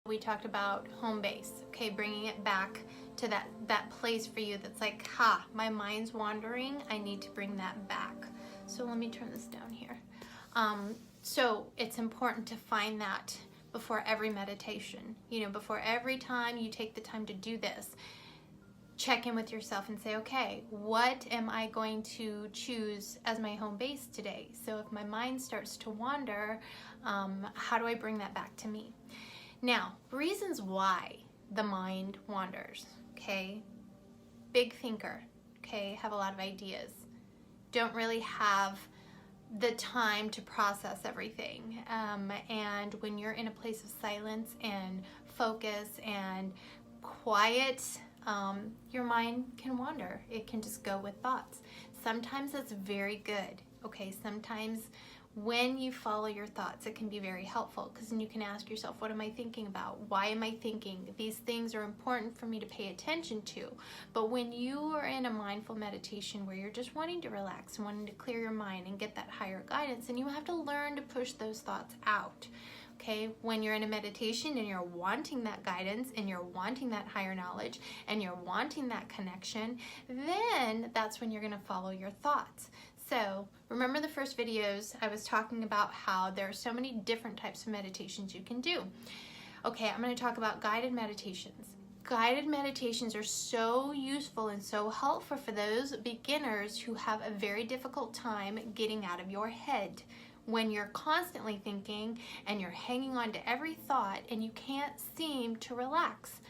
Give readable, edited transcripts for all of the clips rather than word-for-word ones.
We talked about home base, okay, bringing it back to that place for you that's like, my mind's wandering, I need to bring that back. So let me turn this down here. So it's important to find that before every meditation, before every time you take the time to do this. Check in with yourself and say, okay, what am I going to choose as my home base today? So if my mind starts to wander, how do I bring that back to me? Now, reasons why the mind wanders, okay? Big thinker, okay? Have a lot of ideas. Don't really have the time to process everything. And when you're in a place of silence and focus and quiet, your mind can wander. It can just go with thoughts. Sometimes that's very good, okay? Sometimes when you follow your thoughts, it can be very helpful, because then you can ask yourself, what am I thinking about? Why am I thinking? These things are important for me to pay attention to. But when you are in a mindful meditation where you're just wanting to relax and wanting to clear your mind and get that higher guidance, then you have to learn to push those thoughts out. Okay, when you're in a meditation and you're wanting that guidance and you're wanting that higher knowledge and you're wanting that connection, then that's when you're going to follow your thoughts. So remember the first videos, I was talking about how there are so many different types of meditations you can do. Okay, I'm going to talk about guided meditations. Guided meditations are so useful and so helpful for those beginners who have a very difficult time getting out of your head. When you're constantly thinking and you're hanging on to every thought and you can't seem to relax.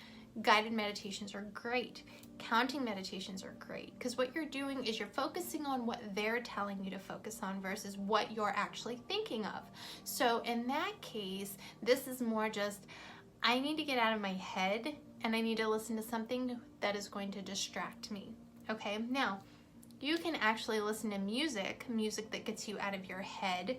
Guided meditations are great. Counting meditations are great, because what you're doing is you're focusing on what they're telling you to focus on versus what you're actually thinking of. So in that case, this is more just, I need to get out of my head and I need to listen to something that is going to distract me. Okay, now you can actually listen to music that gets you out of your head.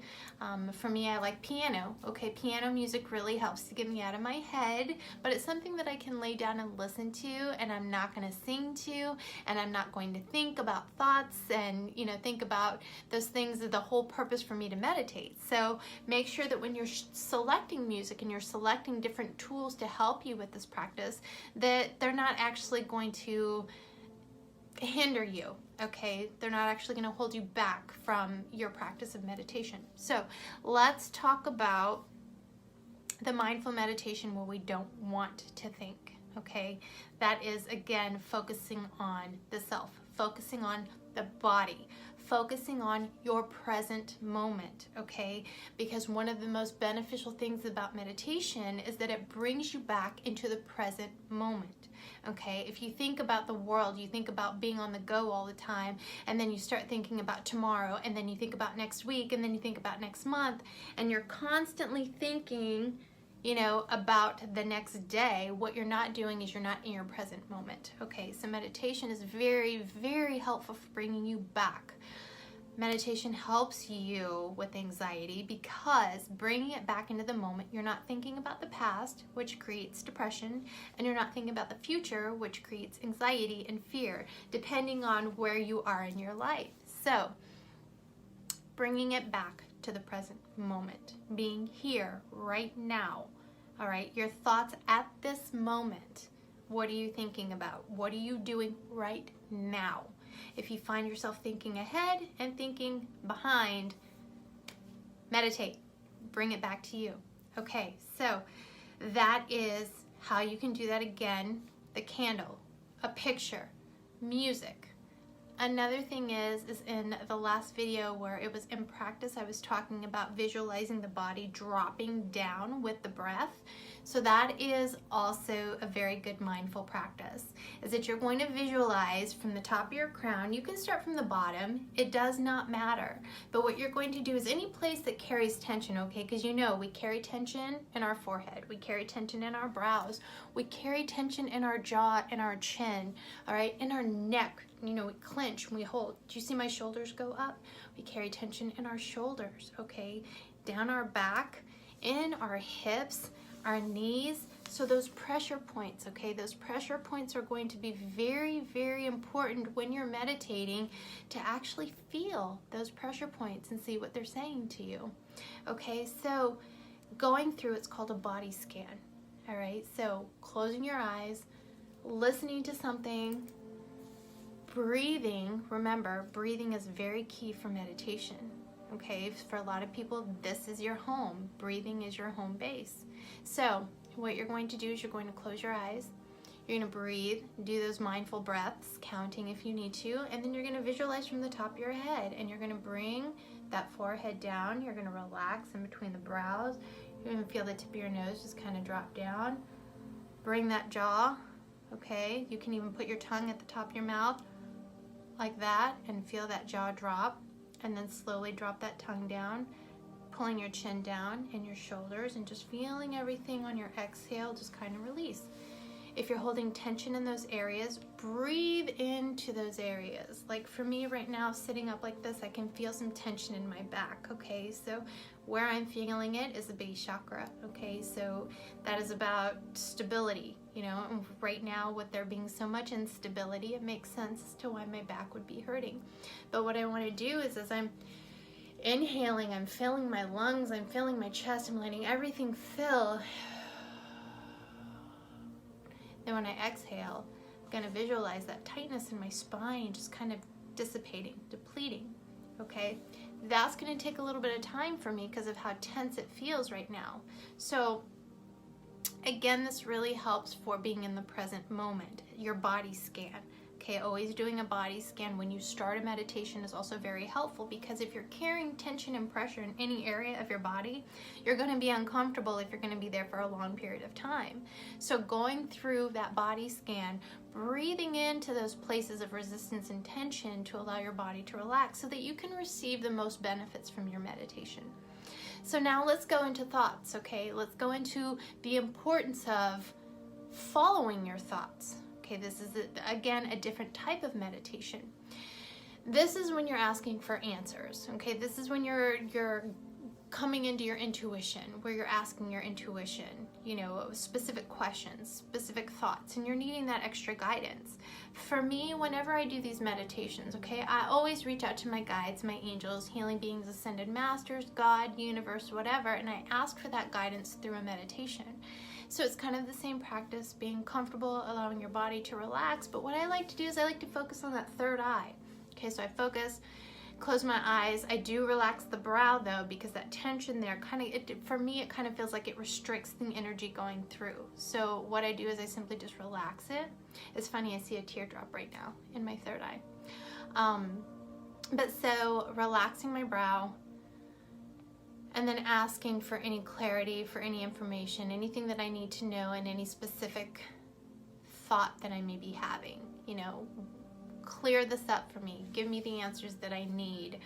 For me, I like piano. Okay, piano music really helps to get me out of my head, but it's something that I can lay down and listen to, and I'm not going to sing to, and I'm not going to think about thoughts and, think about those things that the whole purpose for me to meditate. So make sure that when you're selecting music and you're selecting different tools to help you with this practice, that they're not actually going to hinder you, okay? They're not actually going to hold you back from your practice of meditation. So let's talk about the mindful meditation where we don't want to think, okay? That is, again, focusing on the self, focusing on the body, focusing on your present moment, okay? Because one of the most beneficial things about meditation is that it brings you back into the present moment. Okay, if you think about the world, you think about being on the go all the time, and then you start thinking about tomorrow, and then you think about next week, and then you think about next month, and you're constantly thinking, about the next day. What you're not doing is you're not in your present moment. Okay, so meditation is very, very helpful for bringing you back. Meditation helps you with anxiety because bringing it back into the moment, you're not thinking about the past, which creates depression, and you're not thinking about the future, which creates anxiety and fear, depending on where you are in your life. So, bringing it back to the present moment, being here right now, all right? Your thoughts at this moment. What are you thinking about? What are you doing right now? If you find yourself thinking ahead and thinking behind, meditate. Bring it back to you. Okay, so that is how you can do that again. The candle, a picture, music. Another thing is in the last video where it was in practice, I was talking about visualizing the body dropping down with the breath. So that is also a very good mindful practice, is that you're going to visualize from the top of your crown. You can start from the bottom. It does not matter. But what you're going to do is any place that carries tension, okay? Because we carry tension in our forehead. We carry tension in our brows. We carry tension in our jaw and our chin, all right? In our neck, we clench and we hold. Do you see my shoulders go up? We carry tension in our shoulders, okay? Down our back, in our hips, our knees. So those pressure points, okay, those pressure points are going to be very, very important when you're meditating, to actually feel those pressure points and see what they're saying to you. Okay, so going through, it's called a body scan. All right, so closing your eyes, listening to something, breathing. Remember, breathing is very key for meditation. Okay, for a lot of people, this is your home. Breathing is your home base. So what you're going to do is you're going to close your eyes. You're going to breathe, do those mindful breaths, counting if you need to, and then you're going to visualize from the top of your head, and you're going to bring that forehead down. You're going to relax in between the brows. You're going to feel the tip of your nose just kind of drop down. Bring that jaw, okay? You can even put your tongue at the top of your mouth like that and feel that jaw drop, and then slowly drop that tongue down, pulling your chin down and your shoulders, and just feeling everything on your exhale just kind of release. If you're holding tension in those areas, breathe into those areas. Like for me right now, sitting up like this, I can feel some tension in my back, okay? So where I'm feeling it is the base chakra, okay? So that is about stability, you know? And right now, with there being so much instability, it makes sense as to why my back would be hurting. But what I want to do is, as I'm inhaling, I'm filling my lungs, I'm filling my chest, I'm letting everything fill. Then when I exhale, I'm going to visualize that tightness in my spine just kind of dissipating, depleting, okay? That's going to take a little bit of time for me because of how tense it feels right now. So again, this really helps for being in the present moment, your body scan. Okay, always doing a body scan when you start a meditation is also very helpful, because if you're carrying tension and pressure in any area of your body, you're going to be uncomfortable if you're going to be there for a long period of time. So going through that body scan, breathing into those places of resistance and tension to allow your body to relax so that you can receive the most benefits from your meditation. So now let's go into thoughts, okay? Let's go into the importance of following your thoughts. Okay, this is, again, a different type of meditation. This is when you're asking for answers, okay? This is when you're coming into your intuition, where you're asking your intuition, you know, specific questions, specific thoughts, and you're needing that extra guidance. For me, whenever I do these meditations, okay, I always reach out to my guides, my angels, healing beings, ascended masters, God, universe, whatever, and I ask for that guidance through a meditation. So it's kind of the same practice, being comfortable, allowing your body to relax. But what I like to do is I like to focus on that third eye. Okay, so I focus, close my eyes. I do relax the brow though, because that tension there for me, it kind of feels like it restricts the energy going through. So what I do is I simply just relax it. It's funny, I see a teardrop right now in my third eye. But so relaxing my brow, and then asking for any clarity, for any information, anything that I need to know, and any specific thought that I may be having. You know, clear this up for me. Give me the answers that I need.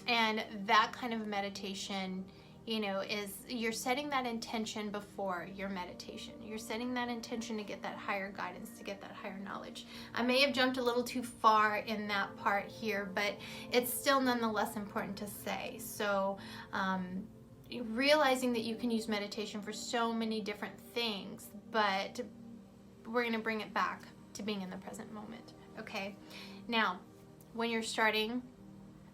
And that kind of meditation, you know, is you're setting that intention before your meditation. You're setting that intention to get that higher guidance, to get that higher knowledge. I may have jumped a little too far in that part here, but it's still nonetheless important to say. So realizing that you can use meditation for so many different things, but we're going to bring it back to being in the present moment. Okay, now when you're starting,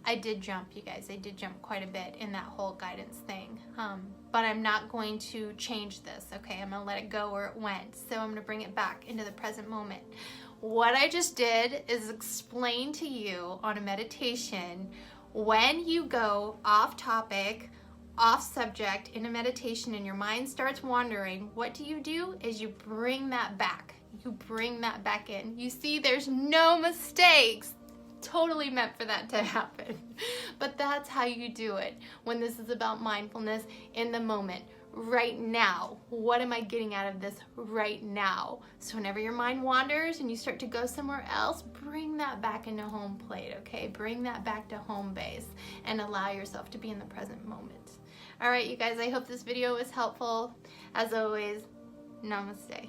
I did jump, you guys. I did jump quite a bit in that whole guidance thing. But I'm not going to change this, okay? I'm gonna let it go where it went. So I'm gonna bring it back into the present moment. What I just did is explain to you on a meditation, when you go off topic, off subject in a meditation and your mind starts wandering, what do? Is you bring that back. You bring that back in. You see, there's no mistakes. Totally meant for that to happen. But that's how you do it when this is about mindfulness in the moment, right now. What am I getting out of this right now? So whenever your mind wanders and you start to go somewhere else, bring that back into home plate, okay? Bring that back to home base and allow yourself to be in the present moment. All right, you guys, I hope this video was helpful. As always, namaste.